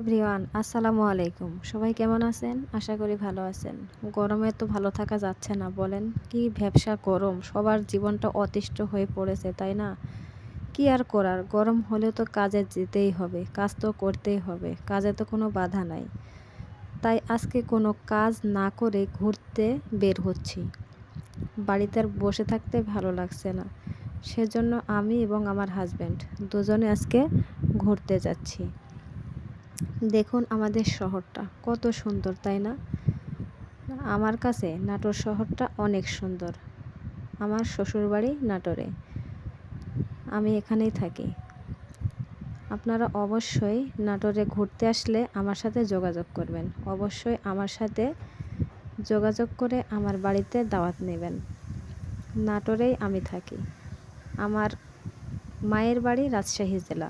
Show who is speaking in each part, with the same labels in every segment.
Speaker 1: Everyone আসসালামু আলাইকুম। সবাই কেমন আছেন? আশা করি ভালো আছেন। গরমে তো ভালো থাকা যাচ্ছে না, বলেন কি ভ্যাপসা গরম, সবার জীবনটা অতিষ্ঠ হয়ে পড়েছে, তাই না? কি আর করার, গরম হলে তো কাজে যেতেই হবে, কাজ তো করতেই হবে, কাজে তো কোনো বাধা নাই। তাই আজকে কোনো কাজ না করে ঘুরতে বের হচ্ছি। বাড়িতে আর বসে থাকতে ভালো লাগছে না, সেজন্য আমি এবং আমার হাজব্যান্ড দুজনে আজকে ঘুরতে যাচ্ছি। দেখুন আমাদের শহরটা কত সুন্দর, তাই না? আমার কাছে নাটোর শহরটা অনেক সুন্দর। আমার শ্বশুরবাড়ি নাটোরে, আমি এখানেই থাকি। আপনারা অবশ্যই নাটোরে ঘুরতে আসলে আমার সাথে যোগাযোগ করবেন, অবশ্যই আমার সাথে যোগাযোগ করে আমার বাড়িতে দাওয়াত নেবেন। নাটোরেই আমি থাকি। আমার মায়ের বাড়ি রাজশাহী জেলা।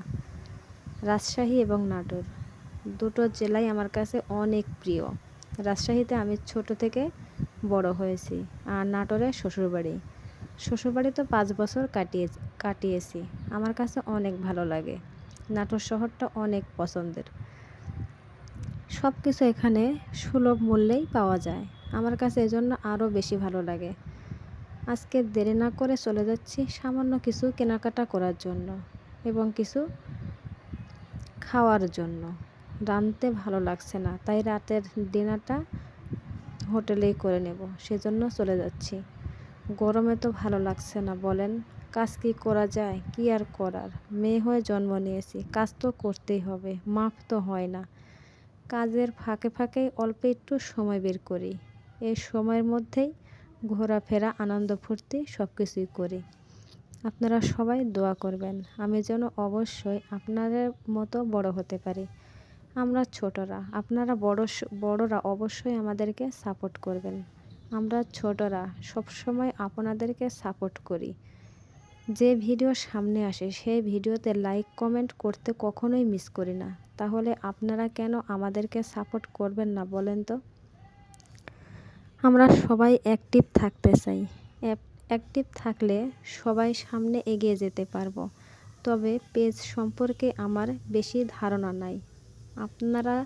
Speaker 1: রাজশাহী এবং নাটোর দুটো জেলাই আমার কাছে অনেক প্রিয়। রাজশাহীতে আমি ছোট থেকে বড় হয়েছি, আর নাটোরে শ্বশুরবাড়ি। শ্বশুরবাড়ি তো 5 বছর কাটিয়েছি। আমার কাছে অনেক ভালো লাগে। নাটোর শহরটা অনেক পছন্দের। সব কিছু এখানে সুলভ মূল্যেই পাওয়া যায়। আমার কাছে এজন্য আরও বেশি ভালো লাগে। আজকে দেরি না করে চলে যাচ্ছি সামান্য কিছু কেনাকাটা করার জন্য এবং কিছু খাওয়ার জন্য। রাঁধতে ভালো লাগছে না, তাই রাতের ডিনারটা হোটেলেই করে নেব, সেজন্য চলে যাচ্ছি। গরমে তো ভালো লাগছে না, বলেন কাজ কি করা যায়? কি আর করার, মেয়ে হয়ে জন্ম নিয়েছি, কাজ তো করতেই হবে, মাফ তো হয় না। কাজের ফাঁকে ফাঁকে অল্প একটু সময় বের করি। এই সময়ের মধ্যেই ঘোরাফেরা, আনন্দ ফুর্তি সব কিছুই করি। আপনারা সবাই দোয়া করবেন আমি যেন অবশ্যই আপনাদের মতো বড় হতে পারি। আমরা ছোটরা, আপনারা বড়রা অবশ্যই আমাদেরকে সাপোর্ট করবেন। আমরা ছোটরা সবসময় আপনাদেরকে সাপোর্ট করি। যে ভিডিও সামনে আসে সেই ভিডিওতে লাইক কমেন্ট করতে কখনোই মিস করি না। তাহলে আপনারা কেন আমাদেরকে সাপোর্ট করবেন না বলেন তো? আমরা সবাই অ্যাক্টিভ থাকতে চাই। অ্যাক্টিভ থাকলে সবাই সামনে এগিয়ে যেতে পারবো। তবে পেজ সম্পর্কে আমার বেশি ধারণা নাই। আপনারা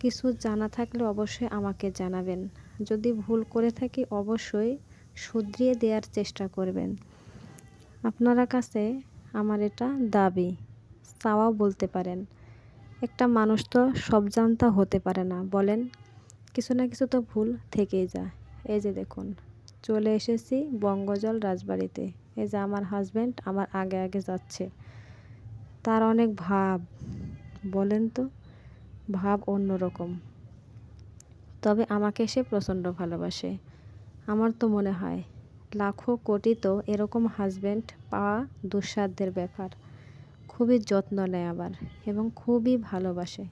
Speaker 1: কিছু জানা থাকলে অবশ্যই আমাকে জানাবেন। যদি ভুল করে থাকি অবশ্যই শুধরিয়ে দেওয়ার চেষ্টা করবেন। আপনারা কাছে আমার এটা দাবি, চাওয়াও বলতে পারেন। একটা মানুষ তো সব জানতা হতে পারে না, বলেন? কিছু না কিছু তো ভুল থেকেই যায়। এই যে দেখুন চলে এসেছি বঙ্গজল রাজবাড়িতে। এই যে আমার হাজব্যান্ড আমার আগে আগে যাচ্ছে। তার অনেক ভাব, বলেন তো, ভাব অন্যরকম। তবে আমাকে সে প্রচণ্ড ভালোবাসে। আমার তো মনে হয় লাখো কোটি তো এরকম হাজব্যান্ড পাওয়া দুঃসাধ্যের ব্যাপার। খুবই যত্ন নেয় আবার, এবং খুবই ভালোবাসে।